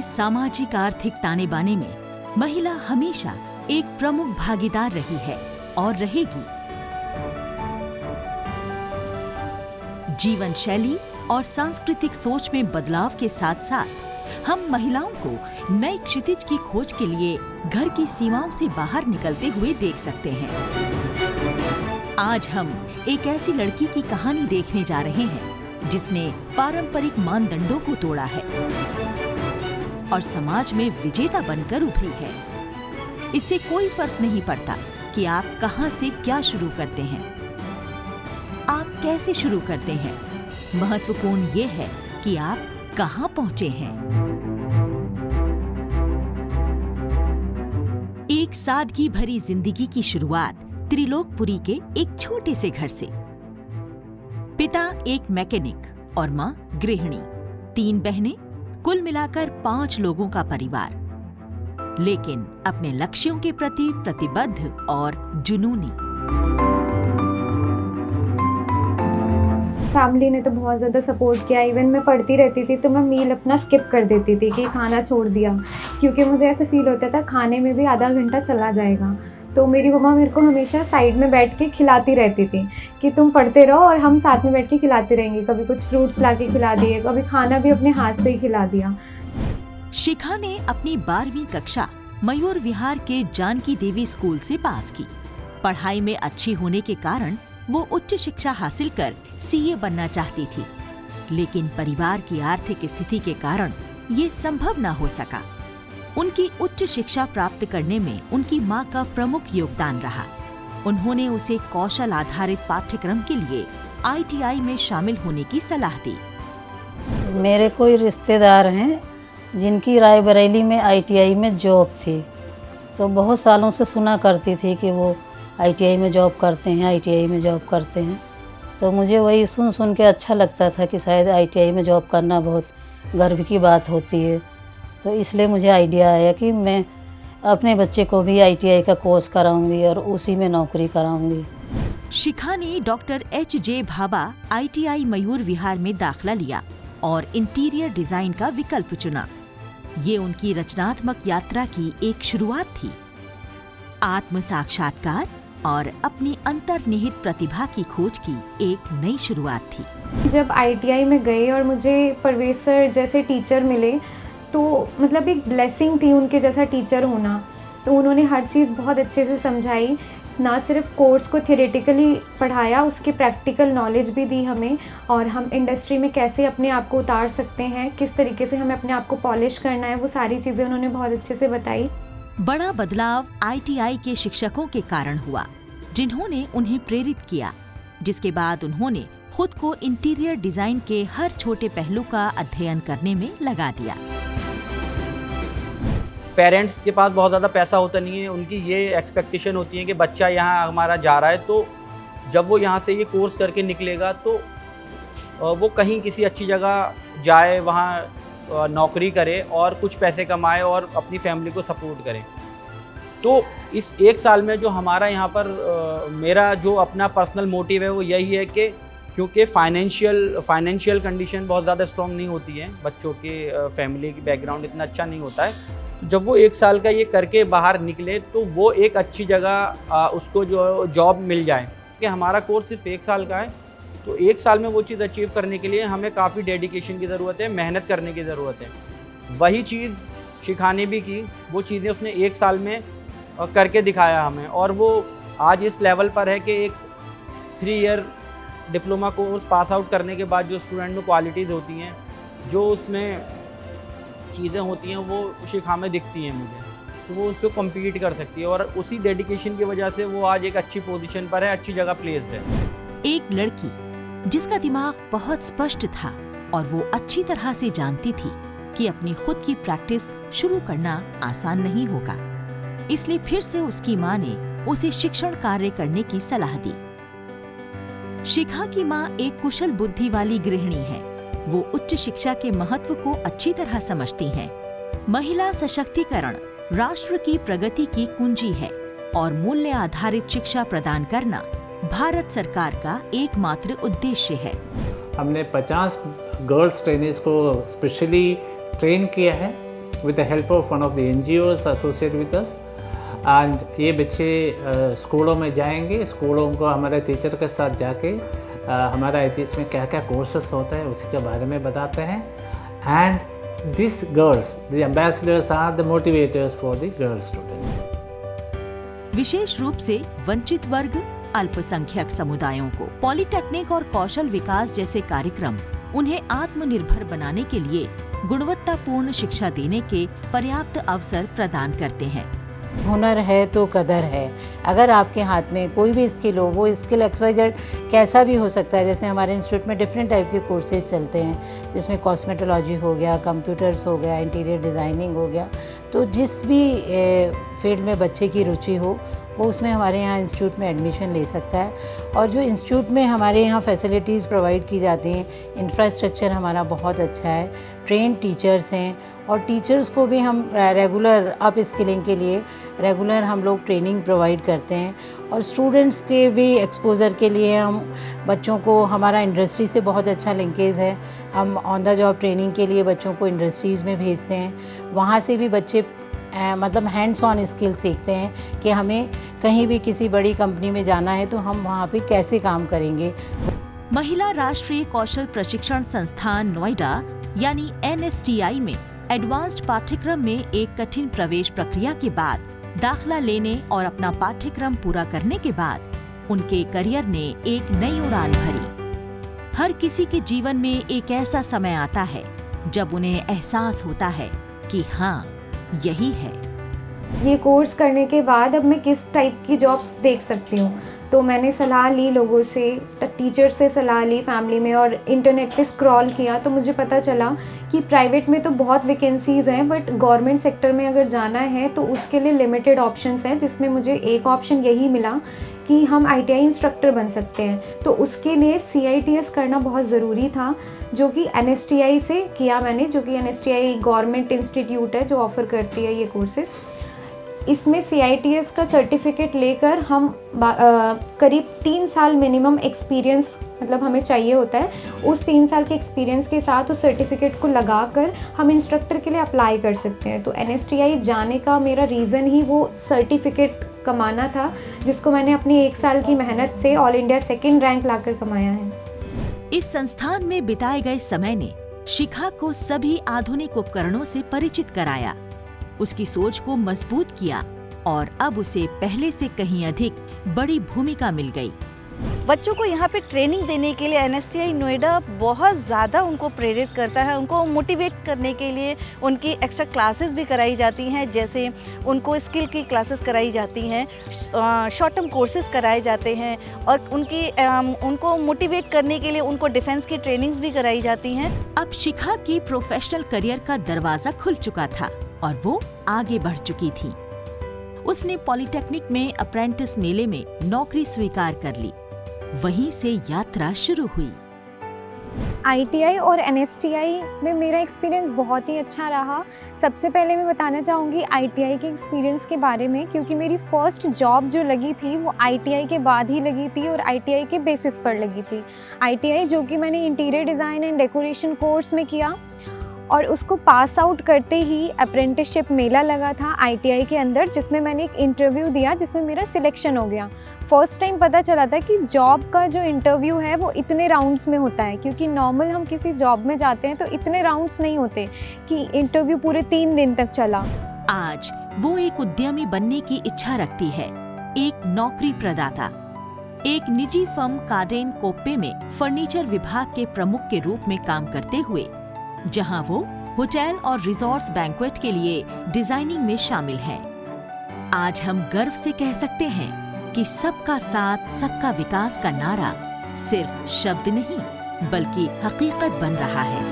सामाजिक आर्थिक ताने बाने में महिला हमेशा एक प्रमुख भागीदार रही है और रहेगी। जीवन शैली और सांस्कृतिक सोच में बदलाव के साथ साथ हम महिलाओं को नए क्षितिज की खोज के लिए घर की सीमाओं से बाहर निकलते हुए देख सकते हैं। आज हम एक ऐसी लड़की की कहानी देखने जा रहे हैं जिसने पारंपरिक मानदंडों को तोड़ा है और समाज में विजेता बनकर उभरी है। इससे कोई फर्क नहीं पड़ता कि आप कहां से क्या शुरू करते हैं, आप कैसे शुरू करते हैं। महत्वपूर्ण ये है कि आप कहां पहुंचे हैं। एक सादगी भरी जिंदगी की शुरुआत त्रिलोकपुरी के एक छोटे से घर से। पिता एक मैकेनिक और मां गृहिणी, 3 बहनें, कुल मिलाकर 5 लोगों का परिवार, लेकिन अपने लक्ष्यों के प्रति प्रतिबद्ध और जुनूनी। फैमिली ने तो बहुत ज़्यादा सपोर्ट किया। इवन मैं पढ़ती रहती थी तो मैं मील अपना स्किप कर देती थी कि खाना छोड़ दिया, क्योंकि मुझे ऐसे फील होता था खाने में भी आधा घंटा चला जाएगा। तो मेरी मम्मा मेरे को हमेशा साइड में बैठ के खिलाती रहती थी कि तुम पढ़ते रहो और हम साथ में बैठ के खिलाते रहेंगे। कभी कुछ फ्रूट्स ला के खिला दिए, कभी खाना भी अपने हाथ से ही खिला दिया। शिखा ने अपनी 12वीं कक्षा मयूर विहार के जानकी देवी स्कूल से पास की। पढ़ाई में अच्छी होने के कारण वो उच्च शिक्षा हासिल कर सीए बनना चाहती थी, लेकिन परिवार की आर्थिक स्थिति के कारण ये संभव न हो सका। उनकी उच्च शिक्षा प्राप्त करने में उनकी मां का प्रमुख योगदान रहा। उन्होंने उसे कौशल आधारित पाठ्यक्रम के लिए आईटीआई में शामिल होने की सलाह दी। मेरे कोई रिश्तेदार हैं जिनकी रायबरेली में आईटीआई में जॉब थी, तो बहुत सालों से सुना करती थी कि वो आईटीआई में जॉब करते हैं, आईटीआई में जॉब करते हैं। तो मुझे वही सुन सुन के अच्छा लगता था कि शायद आईटीआई में जॉब करना बहुत गर्व की बात होती है। तो इसलिए मुझे आइडिया आया कि मैं अपने बच्चे को भी आईटीआई का कोर्स कराऊंगी और उसी में नौकरी कराऊंगी। शिखा ने डॉक्टर एच.जे. भाभा आईटीआई मयूर विहार में दाखिला लिया और इंटीरियर डिजाइन का विकल्प चुना। ये उनकी रचनात्मक यात्रा की एक शुरुआत थी। आत्म साक्षात्कार और अपनी अंतर्निहित प्रतिभा की खोज की एक नई शुरुआत थी। जब आईटीआई में गए और मुझे परवेज सर जैसे टीचर मिले, तो मतलब एक ब्लेसिंग थी उनके जैसा टीचर होना। तो उन्होंने हर चीज़ बहुत अच्छे से समझाई, ना सिर्फ कोर्स को थियोरेटिकली पढ़ाया, उसकी प्रैक्टिकल नॉलेज भी दी हमें, और हम इंडस्ट्री में कैसे अपने आप को उतार सकते हैं, किस तरीके से हमें अपने आप को पॉलिश करना है, वो सारी चीज़ें उन्होंने बहुत अच्छे से बताई। बड़ा बदलाव आईटीआई के शिक्षकों के कारण हुआ, जिन्होंने उन्हें प्रेरित किया, जिसके बाद उन्होंने खुद को इंटीरियर डिजाइन के हर छोटे पहलू का अध्ययन करने में लगा दिया। पेरेंट्स के पास बहुत ज़्यादा पैसा होता नहीं है, उनकी ये एक्सपेक्टेशन होती है कि बच्चा यहाँ हमारा जा रहा है, तो जब वो यहाँ से ये कोर्स करके निकलेगा तो वो कहीं किसी अच्छी जगह जाए, वहाँ नौकरी करे और कुछ पैसे कमाए और अपनी फैमिली को सपोर्ट करे। तो इस 1 साल में जो हमारा यहाँ पर मेरा जो अपना पर्सनल मोटिव है वो यही है कि क्योंकि फाइनेंशियल कंडीशन बहुत ज़्यादा स्ट्रॉन्ग नहीं होती है, बच्चों के फैमिली की बैकग्राउंड इतना अच्छा नहीं होता है, तो जब वो 1 साल का ये करके बाहर निकले तो वो एक अच्छी जगह उसको जो जॉब मिल जाए। कि हमारा कोर्स सिर्फ 1 साल का है, तो 1 साल में वो चीज़ अचीव करने के लिए हमें काफ़ी डेडिकेशन की ज़रूरत है, मेहनत करने की ज़रूरत है। वही चीज़ शिखा ने भी की, वो चीज़ें उसने 1 साल में करके दिखाया हमें, और वो आज इस लेवल पर है कि एक 3 year diploma course pass out करने के बाद जो स्टूडेंट में क्वालिटीज़ होती हैं, जो उसमें चीज़ें होती हैं, वो शिखा में दिखती हैं मुझे, तो वो उससे कम्पीट कर सकती है, और उसी डेडिकेशन की वजह से वो आज एक अच्छी पोजीशन पर है, अच्छी जगह प्लेस्ड है। एक लड़की जिसका दिमाग बहुत स्पष्ट था और वो अच्छी तरह से जानती थी कि अपनी खुद की प्रैक्टिस शुरू करना आसान नहीं होगा, इसलिए फिर से उसकी मां ने उसे शिक्षण कार्य करने की सलाह दी। शिखा की मां एक कुशल बुद्धि वाली गृहिणी है। वो उच्च शिक्षा के महत्व को अच्छी तरह समझती हैं। महिला सशक्तिकरण राष्ट्र की प्रगति की कुंजी है और मूल्य आधारित शिक्षा प्रदान करना भारत सरकार का एकमात्र उद्देश्य है। हमने 50 गर्ल्स ट्रेनिज को स्पेशली ट्रेन किया है with the help of one of the NGOs associated with us. And ये बच्चे स्कूलों में जाएंगे, स्कूलों को हमारे टीचर के साथ जाके हमारा ITS में क्या क्या कोर्सेस होता है उसी के बारे में बताते हैं. And these girls, the ambassadors are the motivators for the girl students. विशेष रूप से वंचित वर्ग, अल्पसंख्यक समुदायों को पॉलिटेक्निक और कौशल विकास जैसे कार्यक्रम उन्हें आत्मनिर्भर बनाने के लिए गुणवत्तापूर्ण शिक्षा देने के पर्याप्त अवसर प्रदान करते हैं. हुनर है तो कदर है. अगर आपके हाथ में कोई भी स्किल हो, वो स्किल XYZ कैसा भी हो सकता है. जैसे हमारे इंस्टीट्यूट में डिफरेंट टाइप के कोर्सेज चलते हैं, जिसमें कॉस्मेटोलॉजी हो गया, कंप्यूटर्स हो गया, इंटीरियर डिज़ाइनिंग हो गया. तो जिस भी फील्ड में बच्चे की रुचि हो वो उसमें हमारे यहाँ इंस्टीट्यूट में एडमिशन ले सकता है. और जो इंस्टीट्यूट में हमारे यहाँ फैसिलिटीज़ प्रोवाइड की जाती हैं, इंफ्रास्ट्रक्चर हमारा बहुत अच्छा है, ट्रेन टीचर्स हैं, और टीचर्स को भी हम रेगुलर अप स्किलिंग के लिए रेगुलर हम लोग ट्रेनिंग प्रोवाइड करते हैं. और स्टूडेंट्स के भी एक्सपोज़र के लिए हम बच्चों को, हमारा इंडस्ट्री से बहुत अच्छा लिंकेज है. हम ऑन द जॉब ट्रेनिंग के लिए बच्चों को इंडस्ट्रीज़ में भेजते हैं. वहाँ से भी बच्चे मतलब हैंड्स ऑन स्किल सीखते हैं कि हमें कहीं भी किसी बड़ी कंपनी में जाना है तो हम वहाँ पे कैसे काम करेंगे. महिला राष्ट्रीय कौशल प्रशिक्षण संस्थान नोएडा यानी NSTI में एडवांस्ड पाठ्यक्रम में एक कठिन प्रवेश प्रक्रिया के बाद दाखिला लेने और अपना पाठ्यक्रम पूरा करने के बाद उनके करियर ने एक नई उड़ान भरी. हर किसी के जीवन में एक ऐसा समय आता है जब उन्हें एहसास होता है कि हाँ, यही है. ये कोर्स करने के बाद अब मैं किस टाइप की जॉब्स देख सकती हूँ. तो मैंने सलाह ली लोगों से, टीचर से सलाह ली, फैमिली में, और इंटरनेट पे स्क्रॉल किया तो मुझे पता चला कि प्राइवेट में तो बहुत वैकेंसीज़ हैं, बट गवर्नमेंट सेक्टर में अगर जाना है तो उसके लिए लिमिटेड ऑप्शंस हैं. जिसमें मुझे एक ऑप्शन यही मिला कि हम ITI इंस्ट्रक्टर बन सकते हैं. तो उसके लिए CITS करना बहुत ज़रूरी था, जो कि NSTI से किया मैंने, जो कि NSTI गवर्नमेंट इंस्टीट्यूट है जो ऑफ़र करती है ये कोर्सेज. इसमें CITS का सर्टिफिकेट लेकर हम करीब 3 साल मिनिमम एक्सपीरियंस मतलब हमें चाहिए होता है. उस 3 साल के एक्सपीरियंस के साथ उस सर्टिफिकेट को लगाकर हम इंस्ट्रक्टर के लिए अप्लाई कर सकते हैं. तो NSTI जाने का मेरा रीज़न ही वो सर्टिफिकेट कमाना था, जिसको मैंने अपनी 1 साल की मेहनत से ऑल इंडिया 2nd रैंक लाकर कमाया है. इस संस्थान में बिताए गए समय ने शिखा को सभी आधुनिक उपकरणों से परिचित कराया, उसकी सोच को मजबूत किया और अब उसे पहले से कहीं अधिक बड़ी भूमिका मिल गई. बच्चों को यहाँ पे ट्रेनिंग देने के लिए NSTI नोएडा बहुत ज़्यादा उनको प्रेरित करता है. उनको मोटिवेट करने के लिए उनकी एक्स्ट्रा क्लासेस भी कराई जाती हैं. जैसे उनको स्किल की क्लासेस कराई जाती हैं, शॉर्ट टर्म कोर्सेज कराए जाते हैं, और उनको मोटिवेट करने के लिए उनको डिफेंस की ट्रेनिंग्स भी कराई जाती हैं. अब शिखा की प्रोफेशनल करियर का दरवाजा खुल चुका था और वो आगे बढ़ चुकी थी. उसने पॉलिटेक्निक में अप्रेंटिस मेले में नौकरी स्वीकार कर ली. वहीं से यात्रा शुरू हुई. ITI और NSTI में मेरा एक्सपीरियंस बहुत ही अच्छा रहा. सबसे पहले मैं बताना चाहूँगी ITI के एक्सपीरियंस के बारे में, क्योंकि मेरी फ़र्स्ट जॉब जो लगी थी वो ITI के बाद ही लगी थी और ITI के बेसिस पर लगी थी. ITI जो कि मैंने interior design and decoration course में किया, और उसको पास आउट करते ही अप्रेंटिसशिप मेला लगा था ITI के अंदर, जिसमें मैंने एक इंटरव्यू दिया जिसमें मेरा सिलेक्शन हो गया. फ़र्स्ट टाइम पता चला था कि जॉब का जो इंटरव्यू है वो इतने राउंड्स में होता है, क्योंकि नॉर्मल हम किसी जॉब में जाते हैं तो इतने राउंड्स नहीं होते कि इंटरव्यू पूरे 3 दिन तक चला. आज वो एक उद्यमी बनने की इच्छा रखती है, एक नौकरी प्रदाता. एक निजी फर्म काडेन कोप्पे में फर्नीचर विभाग के प्रमुख के रूप में काम करते हुए, जहां वो होटल और रिजॉर्ट्स बैंक्वेट के लिए डिजाइनिंग में शामिल हैं. आज हम गर्व से कह सकते हैं कि सबका साथ सबका विकास का नारा सिर्फ शब्द नहीं बल्कि हकीकत बन रहा है.